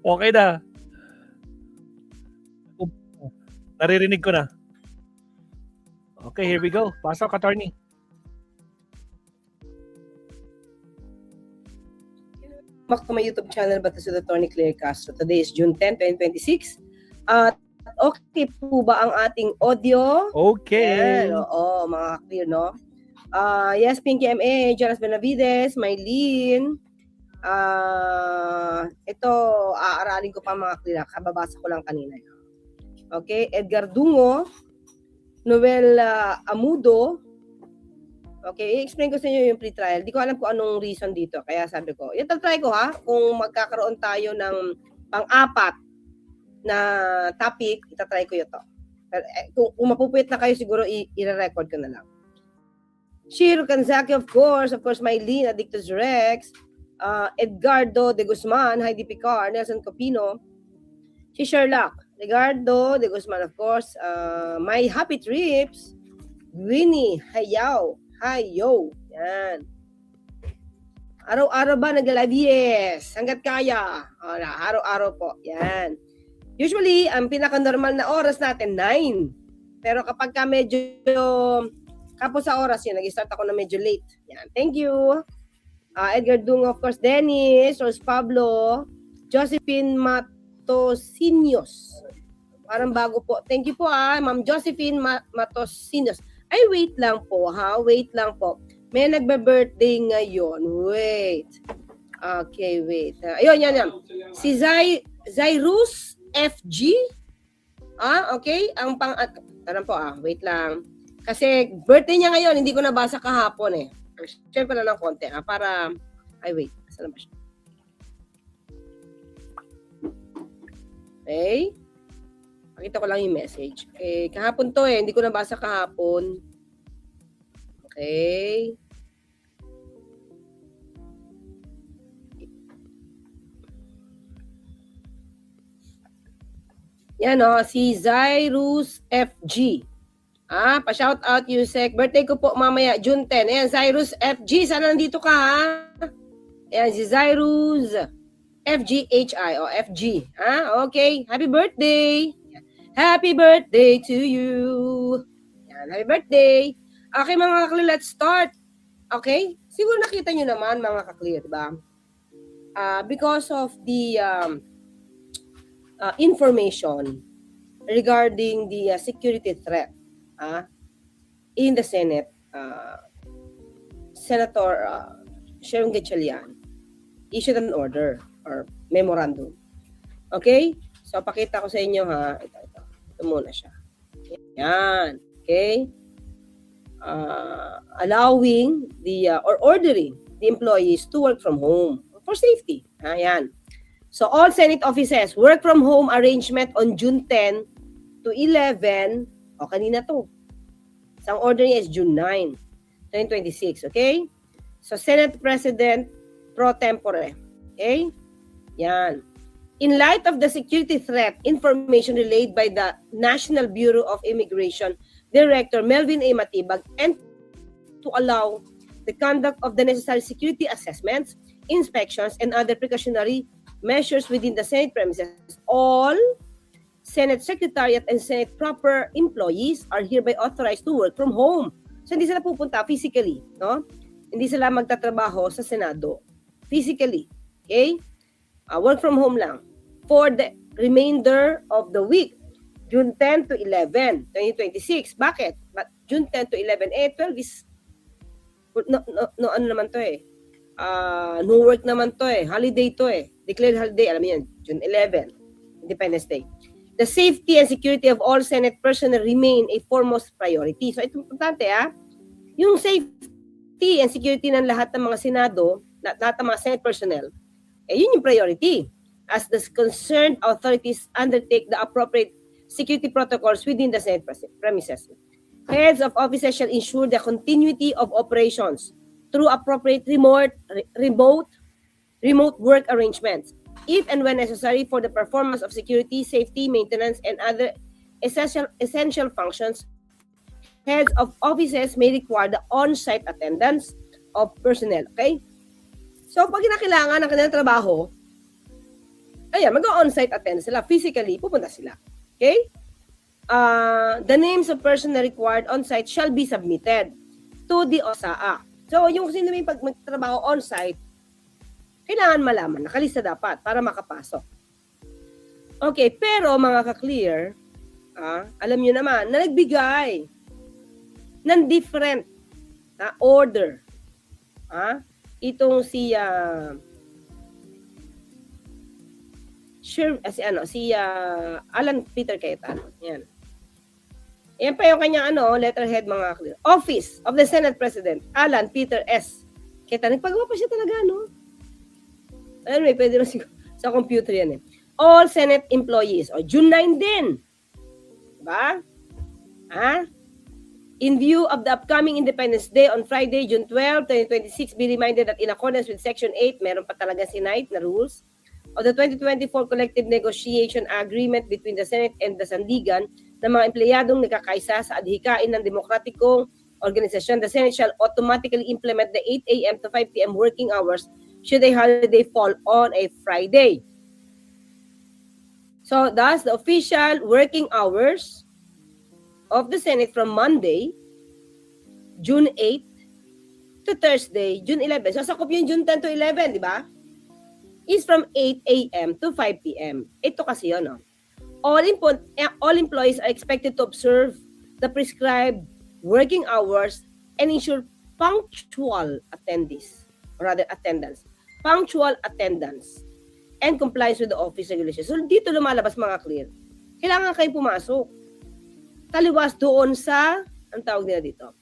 Okay na. Naririnig ko na. Okay, here we go. Pasok, attorney. Back to my YouTube channel, Batas with Attorney Claire Castro. Today is June 10, 2026. Okay po ba ang ating audio? Okay. Yan, oo, mga clear, no? Yes, Pinky MA, Jonas Benavides, Mylene. Ito, aaralin ko pa mga clear. Kababasa ko lang kanina. Okay, Edgar Dungo, Noel Amudo. Okay, i-explain ko sa inyo yung pre-trial. Di ko alam kung anong reason dito. Kaya sabi ko, try ko ha, kung magkakaroon tayo ng pang-apat na topic, itatry ko ito. Kung mapupuyat na kayo, siguro i-record ko na lang. Shiro Kanzaki, of course, Mylene, Addictus Rex, Edgardo de Guzman, Heidi Picar, Nelson Copino, si Sherlock, Edgardo de Guzman, of course, My Happy Trips, Winnie, Hayaw, yan. Araw-araw ba nag-live? Yes, hanggat kaya. Araw-araw po, yan. Usually, ang pinaka-normal na oras natin, 9. Pero kapag ka medyo kapos sa oras yun, nag-start ako na medyo late. Yan, thank you. Edgar Dung, of course, Dennis, Rose Pablo, Josephine Matosinios. Parang bago po. Thank you po Ma'am Josephine Matosinios. Ay, wait lang po wait lang po. May nagbe-birthday ngayon. Wait. Okay, wait. Ayun, yan. Si Zairus FG. Okay. Ang tanong po wait lang. Kasi birthday niya ngayon, hindi ko nabasa kahapon Share ko na ng konti para, ay wait, saan ba siya? Okay. Pakita ko lang yung message. Okay, kahapon to hindi ko nabasa kahapon. Okay. Yan si Zairus FG. Pa-shout out Yusek. Birthday ko po mamaya, June 10. Ayan, Zairus FG. Sana nandito ka Ayan, si Zairus FGHI o FG. Okay. Happy birthday. Happy birthday to you. Ayan, happy birthday. Okay, mga kakli, let's start. Okay? Siguro nakita nyo naman, mga kakli, diba? Because of the information regarding the security threat in the Senate, Senator Sharon Gatchalian issued an order or memorandum. Okay? So, pakita ko sa inyo Ito muna siya. Yan. Okay? Allowing or ordering the employees to work from home for safety. Yan. So, all Senate offices, work from home arrangement on June 10 to 11. Kanina to. Isang order niya is June 9, 2026. Okay? So, Senate President pro tempore. Okay? Yan. In light of the security threat information relayed by the National Bureau of Immigration Director Melvin A. Matibag and to allow the conduct of the necessary security assessments, inspections, and other precautionary measures within the Senate premises, all Senate Secretariat and Senate proper employees are hereby authorized to work from home. So hindi sila pupunta physically, no? Hindi sila magtatrabaho sa Senado physically. Okay? Work from home lang for the remainder of the week, June 10 to 11, 2026. Bakit? June 10 to 11, 12 is ano naman to no work naman to holiday to declared holiday, alam niyo yan, June 11, Independence Day. The safety and security of all Senate personnel remain a foremost priority. So ito importante yung safety and security ng lahat ng mga Senado, lahat ng mga Senate personnel, yun yung priority as the concerned authorities undertake the appropriate security protocols within the Senate premises. Heads of offices shall ensure the continuity of operations through appropriate remote work arrangements, if and when necessary for the performance of security, safety, maintenance, and other essential functions. Heads of offices may require the on-site attendance of personnel. Okay? So, pag kinakailangan ng kanilang trabaho, Ayan, mag-on-site attend sila. Physically, pupunta sila. Okay? The names of personnel required on-site shall be submitted to the OSAA. So, yung sino may magtrabaho on-site, kailangan malaman, nakalista dapat para makapasok. Okay, pero mga ka-clear, alam nyo naman, na nagbigay ng different order. Itong si Alan Peter Cayetano. Yan. Yan pa yung kanyang letterhead, mga clear. Office of the Senate President, Alan Peter S. Cayetano. Nagpagawa pa siya talaga, no? Anyway, pwede rin sa computer yan eh. All Senate employees. O, June 9 din. Diba? In view of the upcoming Independence Day on Friday, June 12, 2026, be reminded that in accordance with Section 8, meron pa talaga si Knight na rules, of the 2024 Collective Negotiation Agreement between the Senate and the Sandigan ng mga empleyadong nagkakaisa sa adhikain ng demokratikong organisasyon, the Senate shall automatically implement the 8 a.m. to 5 p.m. working hours should a holiday fall on a Friday. So, thus, the official working hours of the Senate from Monday, June 8 to Thursday, June 11. So, sakop yung June 10 to 11, di ba? Is from 8 a.m. to 5 p.m. Ito kasi yun, no? All employees are expected to observe the prescribed working hours and ensure punctual attendance. Punctual attendance and compliance with the office regulations. So, dito lumalabas, mga clear. Kailangan kayo pumasok. Taliwas doon sa, ang tawag nila dito,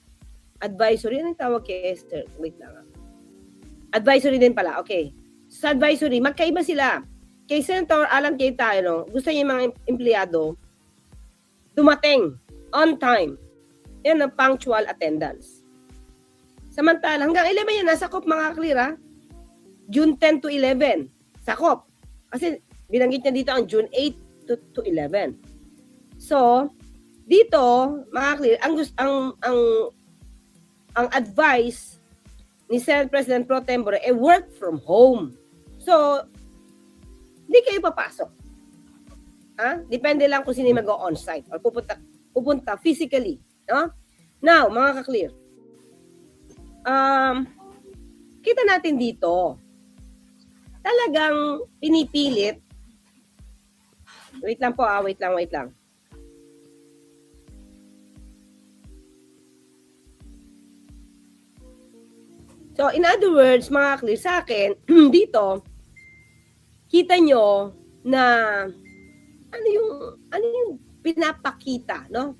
advisory. Anong tawag kay Esther? Wait lang. Advisory din pala. Okay. Sa advisory, magkaiba sila. Kay Senator Alan Cayetano, gusto niya yung mga empleyado dumating on time. Yan ang punctual attendance. Samantala, hanggang 11 yan, nasakop, mga clear, ha? June 10 to 11. Sakop. Kasi binanggit niya dito ang June 8 to 11. So, dito, mga clear, ang advice ni Senate President Pro Tempore work from home. So, di kayo papasok. Depende lang kung sino mag-on-site or pupunta physically. No? Now, mga ka-clear, kita natin dito, talagang pinipilit. Wait lang po, wait lang. So, in other words, mga clear, sa akin, dito, kita nyo na ano yung pinapakita, no?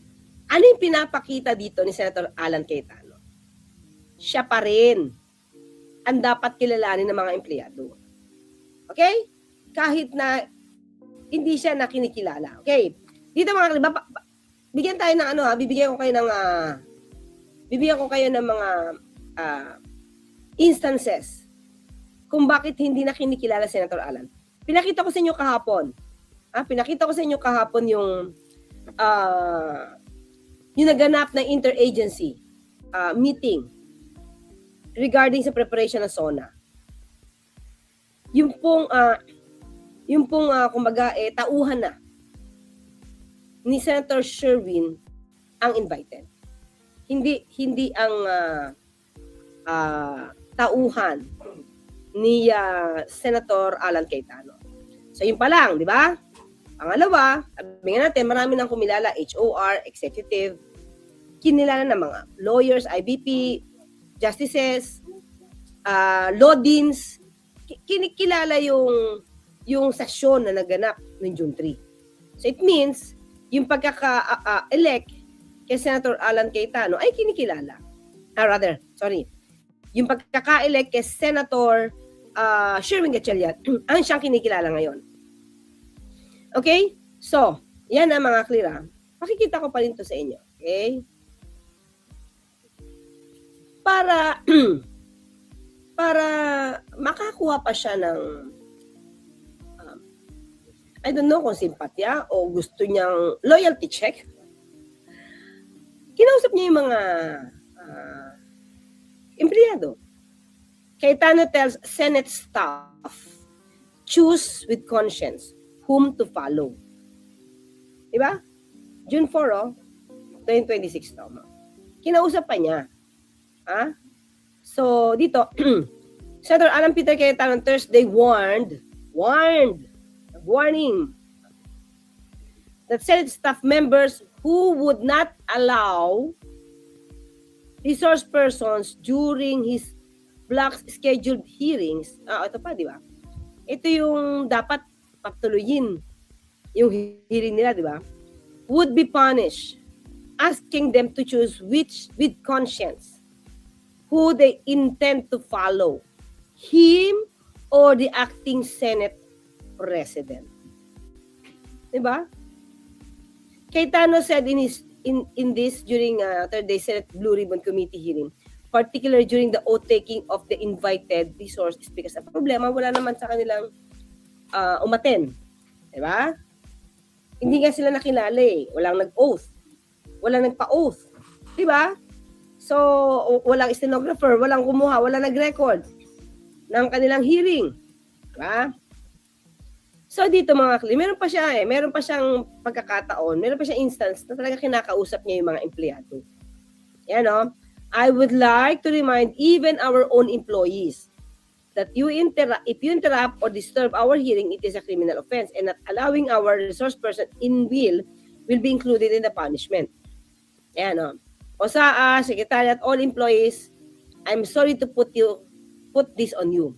Ano yung pinapakita dito ni Senator Alan Cayetano? Siya pa rin ang dapat kilalanin ng mga empleyado. Okay? Kahit na hindi siya nakinikilala. Okay? Dito, mga clear, bigyan tayo ng bibigyan ko kayo ng mga instances kung bakit hindi na kinikilala Senator Alan. Pinakita ko sa inyo kahapon yung naganap na interagency meeting regarding sa preparation ng SONA. Yung pong kumbaga tauhan na ni Senator Sherwin ang invited. Hindi ang tauhan ni Senator Alan Cayetano. So, yun pa lang, di ba? Pangalawa, sabi nga natin, marami nang kumilala, HOR, executive, kinilala ng mga lawyers, IBP, justices, law deans, kinikilala yung sesyon na naganap noong June 3. So, it means, yung pagkaka-elect kay Senator Alan Cayetano ay kinikilala. Yung pagkaka-elect kay Senator Sherwin Gatchalian, ang siyang kinikilala ngayon. Okay? So, yan ang mga clear. Makikita ko pa rin to sa inyo. Okay? Para makakuha pa siya ng I don't know kung simpatya o gusto niyang loyalty check. Kinausap niya yung mga empleyado. Cayetano tells Senate staff, choose with conscience whom to follow. Diba? June 4, 2026 to. Kinausap pa niya. Ha? So, dito, Senator Alan Peter Cayetano on Thursday warning that Senate staff members who would not allow resource persons during his block scheduled hearings. Ito pa, di ba? Ito yung dapat patuloyin yung hearing nila, di ba? Would be punished, asking them to choose which with conscience who they intend to follow, him or the acting Senate President. Diba? Cayetano said in this during third day Senate Blue Ribbon Committee hearing, particularly during the oath-taking of the invited resource speakers. Ang problema, wala naman sa kanilang umaten. Diba? Hindi nga sila nakilala eh. Walang nag-oath. Walang nagpa-oath. Diba? So, walang stenographer, walang kumuha, walang nag-record ng kanilang hearing. Diba? So, dito mga kli, meron pa siyang pagkakataon, meron pa siyang instance na talaga kinakausap niya yung mga empleyado. Yan o. I would like to remind even our own employees that if you interrupt or disturb our hearing, it is a criminal offense, and not allowing our resource person in will be included in the punishment. Yan o. OSAA, Secretariat, all employees, I'm sorry to put this on you.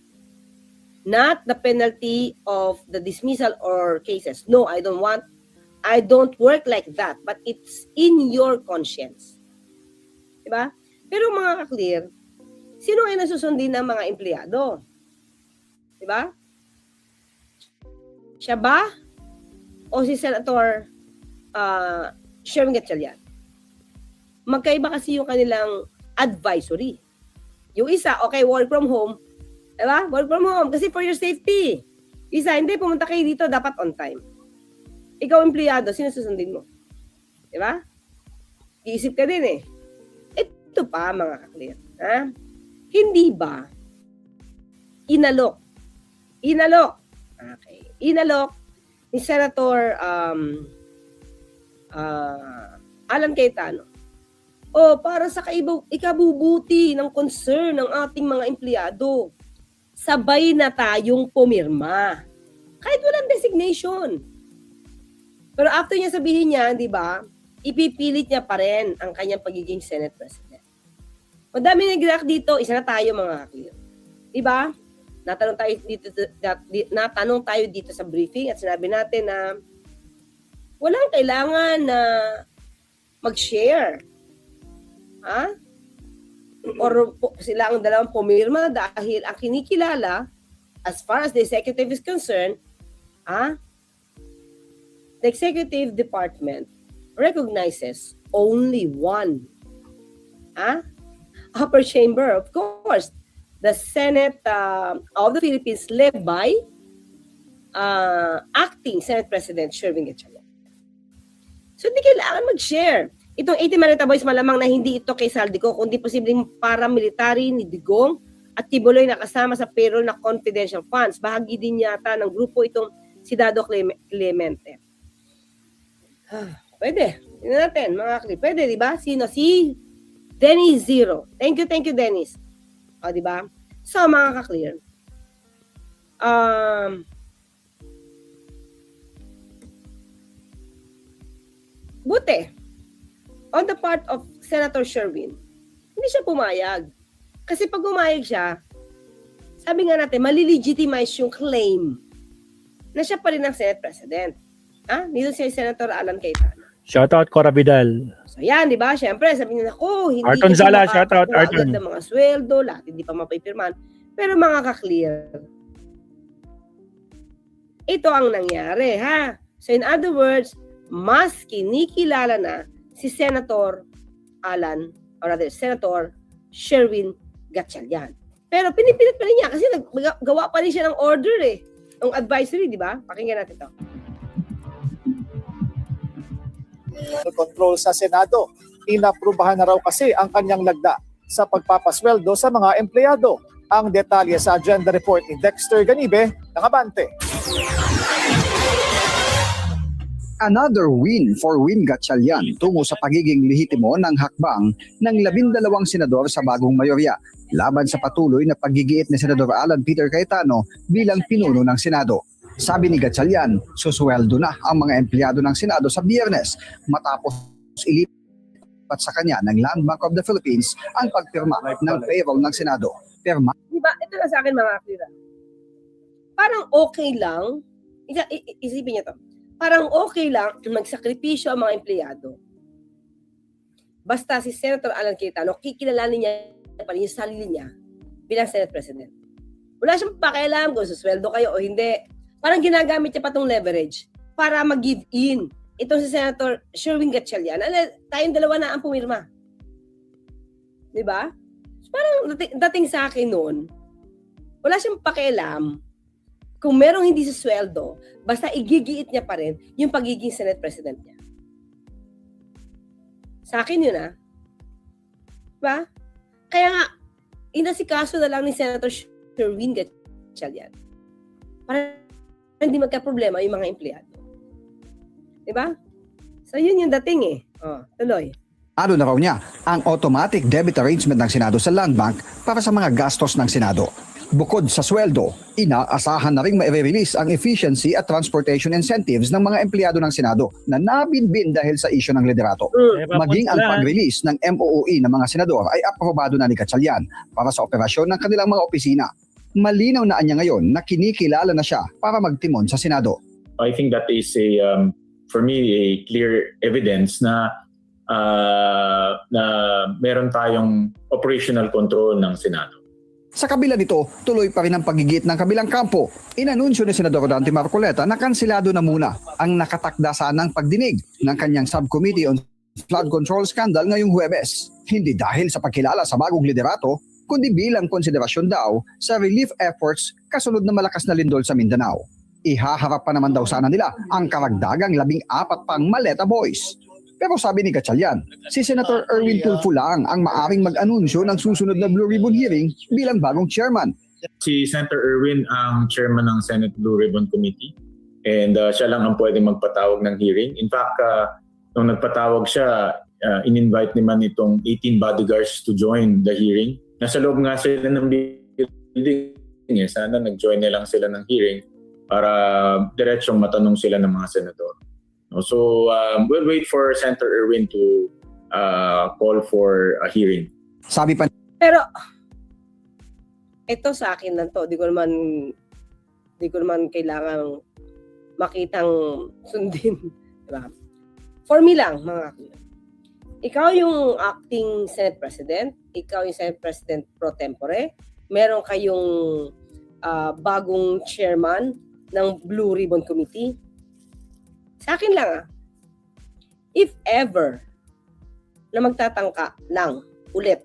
Not the penalty of the dismissal or cases. No, I don't work like that, but it's in your conscience. Diba? Pero mga ka-clear, sino ay nasusundin ng mga empleyado? Diba? Siya ba? O si Senator Sherwin Gatchalian? Magkaiba kasi yung kanilang advisory. Yung isa, okay, work from home. Diba? Work from home kasi for your safety. Isa, hindi, pumunta kayo dito, dapat on time. Ikaw, empleyado, sino susundin mo? Diba? Iisip ka din eh. Ito pa, mga ka-clear. Ha? Hindi ba inalok? Okay. Inalok ni Senator Alan Cayetano. O para sa ikabubuti ng concern ng ating mga empleyado, sabay na tayong pumirma. Kahit walang designation. Pero after niya sabihin niya, di ba, ipipilit niya pa rin ang kanyang pagiging Senate President. Madami nag-react dito, isa na tayo mga clear. Di ba? Natanong tayo dito sa briefing at sinabi natin na walang kailangan na mag-share. Ha? Or sila ang dalawang pumirma dahil ang kinikilala, as far as the executive is concerned, the executive department recognizes only one upper chamber, of course, the Senate of the Philippines led by acting Senate President Sherwin Gatchalian. So hindi kailangan mag-share. Itong 80 Manita Boys malamang na hindi ito kay Saldico, kundi posibleng paramilitary ni Digong at Tibuloy na kasama sa payroll na confidential funds. Bahagi din yata ng grupo itong si Dado Clemente. Pwede. Tingnan natin, mga klip. Pwede, di ba? Sino? Si Dennis Zero. Thank you, Dennis. O, di ba? So, mga ka-clear. Buti. On the part of Senator Sherwin, hindi siya pumayag. Kasi pag pumayag siya, sabi nga natin, malilegitimize yung claim na siya pa rin ang Senate President. Dito si Senator Alan Cayetano. Shoutout Cora Vidal. So yan, di ba? Siyempre, sabi niya, hindi Arton Zala, shoutout Arton. Ng mga sweldo, lahat hindi pa mapipirman. Pero mga ka-clear, ito ang nangyari, ha? So in other words, mas kinikilala na si Senator Senator Sherwin Gatchalian. Pero pinipilit pa rin niya kasi gawa pa rin siya ng order ng advisory, di ba? Pakinggan natin ito. Control sa Senado. Inaprubahan na raw kasi ang kanyang lagda sa pagpapasweldo sa mga empleyado. Ang detalye sa agenda report ni Dexter Ganibe ng Abante. Another win for Win Gatchalian tungo sa pagiging lehitimo ng hakbang ng 12 senador sa bagong mayorya laban sa patuloy na paggigiit ni Senador Alan Peter Cayetano bilang pinuno ng Senado. Sabi ni Gatchalian, susweldo na ang mga empleyado ng Senado sa Biyernes matapos ilipat sa kanya ng Land Bank of the Philippines ang pagpirma ng payroll ng Senado. Pirma Diba? Ito na sa akin mga klira. Parang okay lang, isipin niyo to, parang okay lang magsakripisyo ang mga empleyado. Basta si Senator Alan Cayetano, kikilalanin niya pa rin yung sarili niya bilang Senate President. Wala siyang pakialam kung susweldo kayo o hindi. Parang ginagamit niya pa itong leverage para mag-give in. Itong si Senator Sherwin Gatchalian, tayong dalawa na ang pumirma. Diba? Parang dating sa akin noon, wala siyang pakialam kung merong hindi sa sweldo, basta igigiit niya pa rin yung pagiging Senate President niya. Sa akin yun Diba? Kaya nga, inasikaso na lang ni Senator Sherwin Gatchalian para hindi magka-problema yung mga empleyado. Diba? So yun yung dating tuloy. Ano na raw niya ang automatic debit arrangement ng Senado sa Land Bank para sa mga gastos ng Senado. Bukod sa sweldo, inaasahan na rin ma-release ang efficiency at transportation incentives ng mga empleyado ng Senado na nabinbin dahil sa isyu ng liderato. Maging ang pag-release ng MOOE ng mga senador ay aprobado na ni Gatchalian para sa operasyon ng kanilang mga opisina. Malinaw na anya ngayon na kinikilala na siya para magtimon sa Senado. I think that is for me a clear evidence na meron tayong operational control ng Senado. Sa kabila nito, tuloy pa rin ang pagigit ng kabilang kampo. Inanunsyo ni Senador Dante Marcoleta na kansilado na muna ang nakatakda sanang pagdinig ng kanyang subcommittee on flood control scandal ngayong Huwebes. Hindi dahil sa pagkilala sa bagong liderato, kundi bilang konsiderasyon daw sa relief efforts kasunod na malakas na lindol sa Mindanao. Ihaharap pa naman daw sana nila ang karagdagang 14 pang Maleta Boys. Pero sabi ni Gatchalian, si Senator Erwin Tulfo lang ang maaring mag-anunsyo ng susunod na Blue Ribbon hearing bilang bagong chairman. Si Senator Erwin ang chairman ng Senate Blue Ribbon Committee and siya lang ang pwedeng magpatawag ng hearing. In fact, nung nagpatawag siya, in-invite naman itong 18 bodyguards to join the hearing. Nasa loob nga sila ng building. Sana nag-join na lang sila ng hearing para diretsong matanong sila ng mga senador. So we'll wait for Senator Erwin to call for a hearing. Sabi pa Pero ito sa akin lang to, di ko naman kailangan makitang sundin, diba? For me lang, mga kapatid. Ikaw yung acting Senate President, ikaw yung Senate President pro tempore, meron kayong bagong chairman ng Blue Ribbon Committee. Sa akin lang if ever na magtatangka lang ulit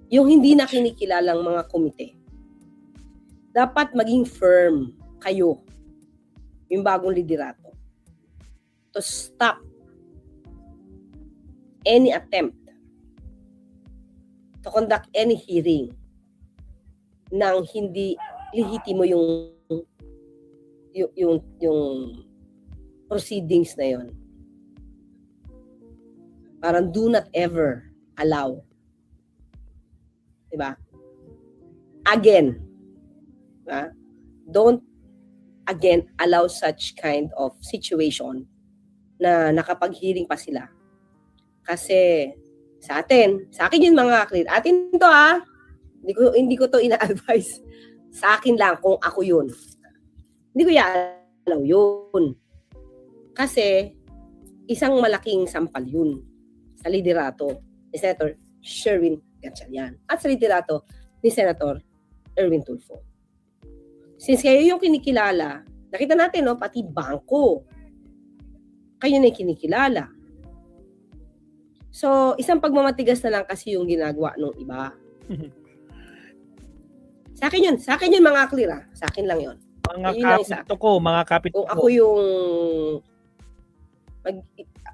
yung hindi na kinikilalang mga komite, dapat maging firm kayo, yung bagong liderato, to stop any attempt to conduct any hearing nang hindi lehitimo yung proceedings na yon. Parang do not ever allow. Diba? Again. Diba? Don't again allow such kind of situation na nakapag-hearing pa sila. Kasi sa akin yun mga clear. Atin to Hindi ko to ina-advise. Sa akin lang kung ako yun. Hindi ko i-allow yun. Kasi isang malaking sampal yun sa liderato ni Senator Sherwin Gatchalian at sa liderato ni Senator Erwin Tulfo. Since kayo yung kinikilala, nakita natin, pati bangko, kayo na yung kinikilala. So, isang pagmamatigas na lang kasi yung ginagawa ng iba. Sa akin yun mga clear. Sa akin lang yun. Mga kapit ko.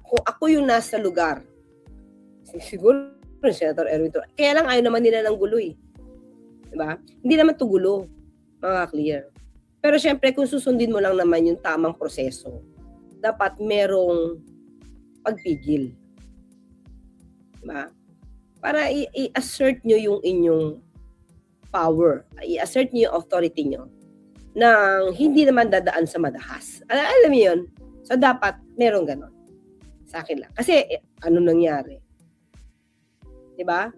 Kung ako yung nasa lugar, siguro Senator Erwin Tulfo. Kaya lang ayaw naman nila ng gulo . Diba? Hindi naman to gulo, mga clear. Pero syempre, kung susundin mo lang naman yung tamang proseso, dapat merong pagpigil. Diba? Para i-assert nyo yung inyong power. I-assert nyo yung authority nyo nang hindi naman dadaan sa madahas. Alam niyo yun? So, dapat merong ganon. Sa akin lang. Kasi, ano nangyari? Diba?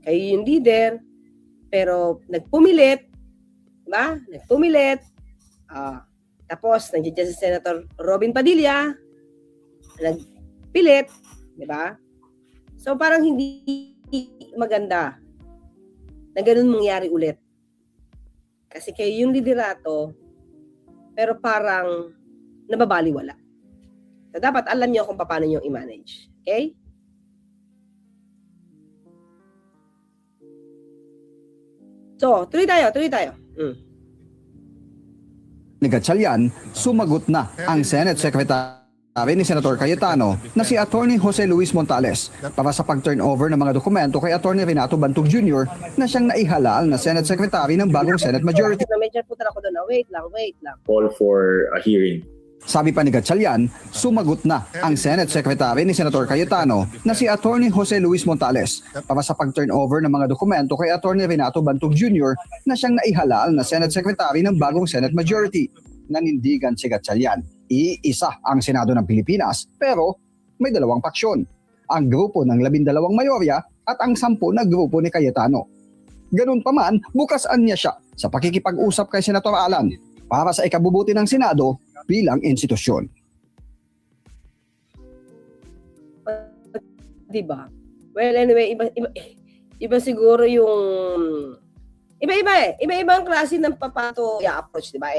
Kayo yung leader, pero nagpumilit, diba? Nagpumilit. Tapos, nandiyan si Senator Robin Padilla, nagpilit, diba? So, parang hindi maganda na ganun mangyari ulit. Kasi kayo yung liderato, pero parang nababaliwala. So, dapat alam niyo kung paano niyo i-manage. Okay? So, tuloy tayo. Ni Gatchalian, sumagot na ang Senate Secretary ni Senator Cayetano na si Attorney Jose Luis Montales para sa pag-turnover ng mga dokumento kay Attorney Renato Bantug Jr. na siyang naihalal na Senate Secretary ng bagong Senate majority. Medyo putal ako doon. Wait lang. Call for a hearing. Sabi pa ni Gatchalian, sumagot na ang Senate Secretary ni Senator Cayetano na si Attorney Jose Luis Montales para sa pag-turnover ng mga dokumento kay Attorney Renato Bantug Jr. na siyang naihalal na Senate Secretary ng bagong Senate majority. Nanindigan si Gatchalian. Iisa ang Senado ng Pilipinas pero may dalawang paksyon. Ang grupo ng 12 mayorya at ang 10 na grupo ni Cayetano. Ganun pa man, bukasan niya siya sa pakikipag-usap kay Senator Alan para sa ikabubuti ng Senado bilang institusyon. Diba? Well, anyway, iba siguro yung iba-ibang klase ng papato i-approach, diba?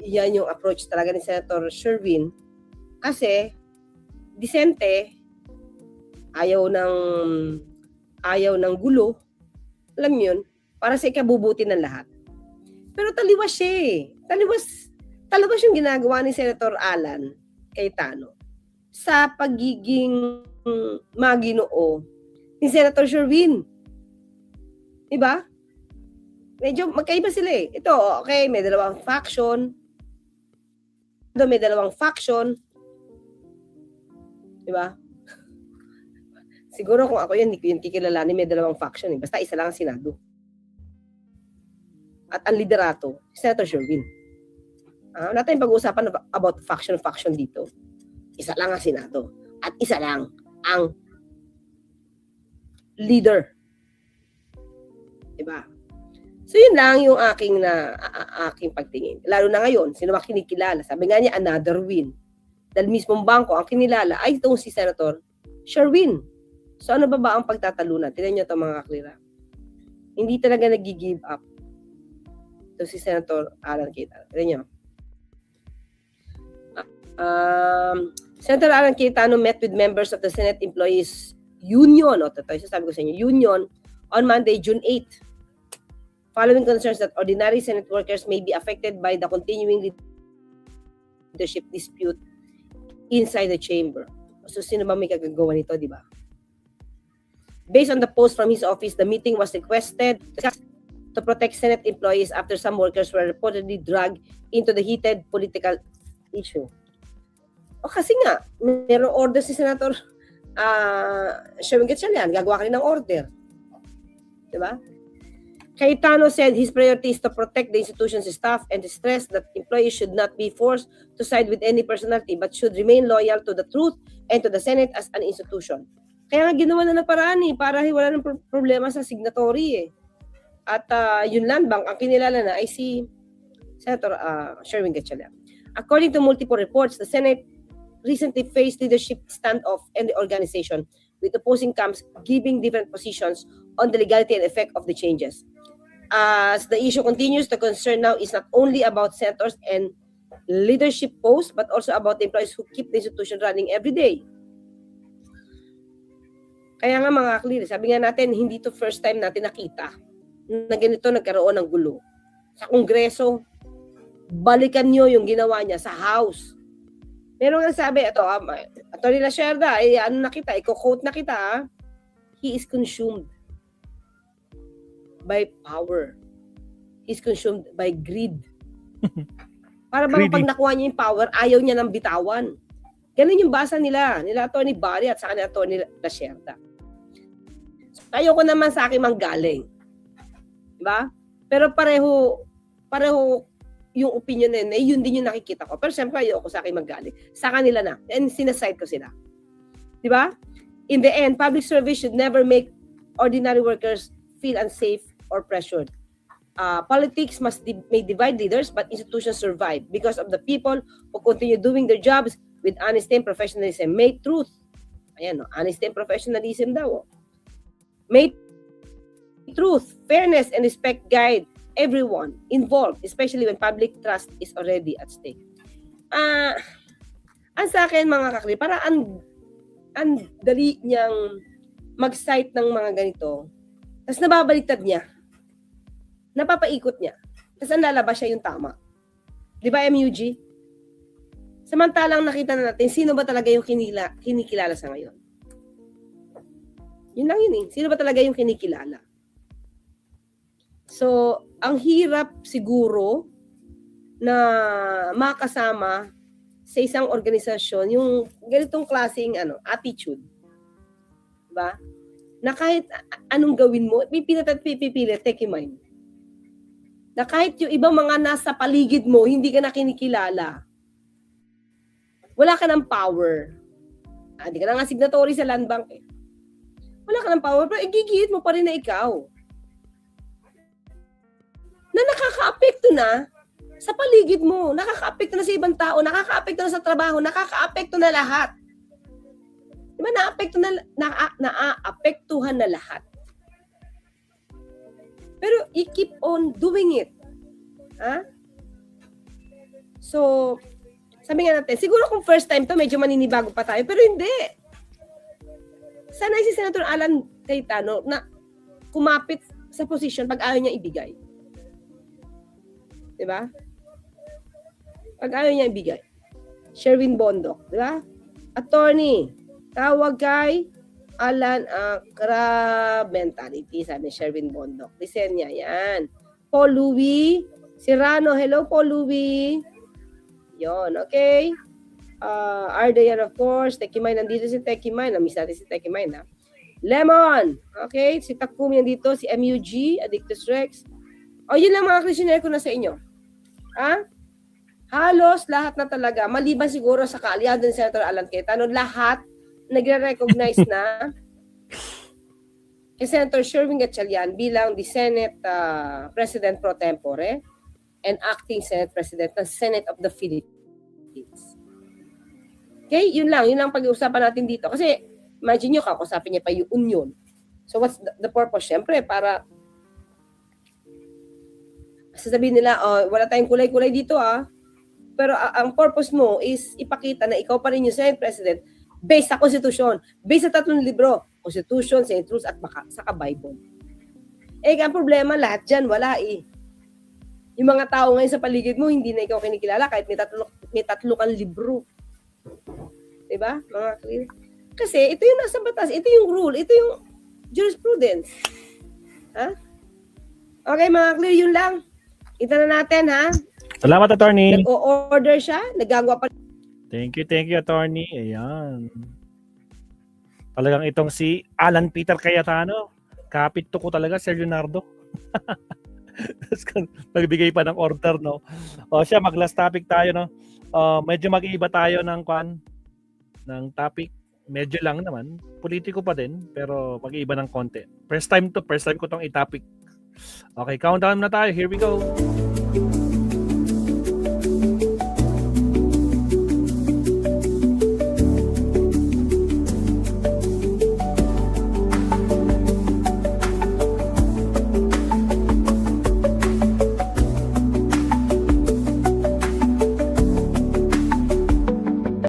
Yan yung approach talaga ni Senator Sherwin kasi disente, ayaw ng gulo, alam yun, para sa ikabubuti ng lahat. Pero taliwas siya eh. Taliwas yung ginagawa ni Senator Alan Cayetano sa pagiging maginoo ni Senator Sherwin. Diba? Medyo magkaiba sila eh. Ito, okay, may dalawang faction. Diba? Siguro kung ako yan, hindi ko yun kikilalanin, may dalawang faction eh. Basta isa lang ang Senado. At ang liderato, Senator Sherwin. Wala tayong pag-uusapan about faction dito. Isa lang ang Senado. At isa lang ang leader. Diba? So yun lang yung aking pagtingin. Lalo na ngayon, sino ba kinikilala? Sabi nga niya, another win. Dahil mismong bangko, ang kinilala ay itong si Senator Sherwin. So ano ba ang pagtatalunan? Tignan niyo ito mga kaklira. Hindi talaga nag-give up. Ito si Senator Alan Cayetano. Tignan niyo. Senator Alan Cayetano met with members of the Senate Employees Union, sabi ko sa inyo, Union, on Monday, June 8. Following concerns that ordinary Senate workers may be affected by the continuing leadership dispute inside the chamber. So, sino ba may kagagawa nito, di ba? Based on the post from his office, the meeting was requested to protect Senate employees after some workers were reportedly dragged into the heated political issue. O kasi nga, mayroong order si Senator Sherwin Gatchalian, gagawa ka rin ng order. Di ba? Cayetano said his priority is to protect the institution's staff and stressed that employees should not be forced to side with any personality but should remain loyal to the truth and to the Senate as an institution. Kaya nga ginawa na ng paraan para wala ng problema sa signatory eh. At yun lang bang ang kinilala na ay si Senator Sherwin Gatchalian. According to multiple reports, the Senate recently faced leadership standoff in the organization with opposing camps giving different positions on the legality and effect of the changes. As the issue continues, the concern now is not only about senators and leadership posts, but also about the employees who keep the institution running every day. Kaya nga mga clear, sabi nga natin, hindi to first time natin nakita na ganito nagkaroon ng gulo. Sa Kongreso, balikan nyo yung ginawa niya sa House. Meron nga sabi, ito, Atty. Lacerda, ano na kita, i-quote na kita, he is consumed. by power. He's consumed by greed. Para bang Greedy. pag nakuha niya yung power, ayaw niya nang bitawan. Ganun yung basa nila Atty. Barry at saka ni Atty. Lacerda. So, ayoko naman sa akin manggaling. Diba? Pero pareho yung opinion na yun din yung nakikita ko. Pero siyempre ayoko sa akin manggaling. Sa kanila na. And sinaside ko sila. Diba? In the end, public service should never make ordinary workers feel unsafe or pressured. Politics may divide leaders, but institutions survive because of the people who continue doing their jobs with honesty and professionalism. May truth. Ayan, no? Honesty and professionalism daw. May truth, fairness, and respect guide everyone involved, especially when public trust is already at stake. Ang sa akin, mga kakli, para ang dali niyang mag-cite ng mga ganito, tapos nababaliktad niya. Napapaikot niya. Tapos ang lalabas siya yung tama. Di ba, MUG? Samantalang nakita na natin, sino ba talaga yung kinikilala sa ngayon? Yun lang yun eh. Sino ba talaga yung kinikilala? So, ang hirap siguro na makasama sa isang organisasyon yung ganitong klaseng attitude. Diba? Na kahit anong gawin mo, pipilit at pipipilit, take in mind. Na kahit yung ibang mga nasa paligid mo, hindi ka na kinikilala. Wala ka ng power. Hindi ka na nga signatory sa land bank eh. Wala ka ng power, pero igigihit mo pa rin na ikaw. Na nakaka-apekto na sa paligid mo, nakaka-apekto na sa ibang tao, nakaka-apekto na sa trabaho, nakaka-apekto na lahat. Diba na-apektuhan na lahat. Pero you keep on doing it. Ha? So, sabi nga natin, siguro kung first time to, medyo maninibago pa tayo, pero hindi. Sanay si Senator Alan Cayetano na kumapit sa posisyon pag ayaw niya ibigay. Diba? Pag ayaw niya ibigay. Sherwin Bondoc, diba? Attorney, tawag kay Alan crab mentality, sabi ni Sherwin Bondoc. Listen niya, yan. Paul Louis Serrano, hello Paul Louis. Yon, okay. Ardayan, of course. Tekimay, nandito si Tekimay. Namiss natin si Tekimay, na. Lemon, okay. Si Takumi nandito, si MUG, Addictus Rex. O, yun lang mga Christianer ko na sa inyo. Ha? Halos lahat na talaga, maliban siguro sa kaalyado ni Senator Alan Cayetano, lahat nagre-recognize na kay Senator Sherwin Gatchalian bilang the Senate President pro tempore and acting Senate President ng Senate of the Philippines. Okay, yun lang pag-uusapan natin dito. Kasi imagine nyo, kakusapin niya pa yung union. So what's the purpose? Siyempre, para sasabihin nila, wala tayong kulay-kulay dito Pero ang purpose mo is ipakita na ikaw pa rin yung Senate President based sa Konstitusyon, based sa 3 libro, Constitution, Senate Rules, at saka Bible. Ang problema, lahat dyan, wala Yung mga tao ngayon sa paligid mo, hindi na ikaw kinikilala kahit may tatlo kang libro. Diba? Mga clear. Kasi ito yung nasa batas, ito yung rule, ito yung jurisprudence. Ha? Okay, mga clear, yun lang. Kita na natin, ha? Salamat, Attorney. Nag-o-order siya, nagagawa pa. Thank you, Attorney. Ayan. Talagang itong si Alan Peter Cayetano, kapit to ko talaga, Sir Leonardo. Nagbigay pa ng order, no? O siya, mag-last topic tayo, no? Medyo mag-iiba tayo ng topic. Medyo lang naman. Politiko pa din, pero mag-iiba ng konti. First time ko tong i-topic. Okay, countdown na tayo. Here we go.